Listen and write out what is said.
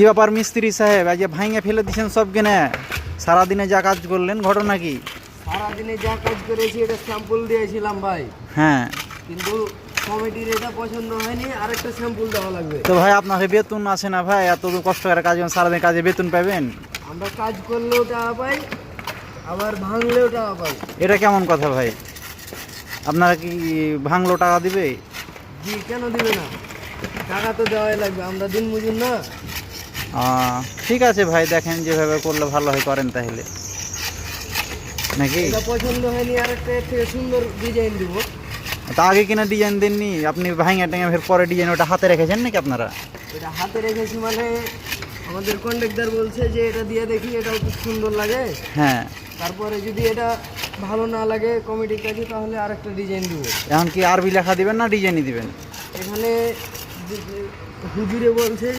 কি ব্যাপার মিস্ত্রি সাহেব, আজ ভাঙে ফেলে দিচ্ছেন সব কেনে? সারাদিনে যা কাজ করলেন, ঘটনা কি? সারাদিনে যা কাজ করেছি এটা স্যাম্পল দিয়েছিলাম ভাই, হ্যাঁ, কিন্তু কমিটির এটা পছন্দ হয়নি, আরেকটা স্যাম্পল দেওয়া লাগবে। তো ভাই আপনার বেতন আছে না ভাই? এত কষ্ট করে কাজ করেন, সারাদিন কাজে বেতন পাবেন? আমরা কাজ করলেও টাকা পাই, আবার ভাঙলেও টাকা পাই। এটা কেমন কথা ভাই? আপনারা কি ভাঙলো টাকা দিবে? জি, কেন দিবে না? টাকা তো দেওয়াই লাগবে, আমরা দিন মজুর না। ঠিক আছে ভাই, দেখেন যেভাবে করলে ভালো হয় করেন তাহলে, নাকি? এটা পছন্দ হয়নি, আরেকটা এর থেকে সুন্দর ডিজাইন দিব। তা আগে কিনা ডিজাইন দেননি আপনি, ভাঙে টেঙে ফের পরে ডিজাইন ওটা হাতে রেখেছেন নাকি আপনারা? এটা হাতে রেখেছি মানে আমাদের কন্ট্রাক্টর বলছে যে এটা দিয়ে দেখি, এটাও খুব সুন্দর লাগে। হ্যাঁ, তারপরে যদি এটা ভালো না লাগে কমিটির কাছে, তাহলে আরেকটা ডিজাইন দিব। এখন কি আরবি লেখা দিবেন না ডিজাইনই দিবেন? এখানে হুজুরে বলছে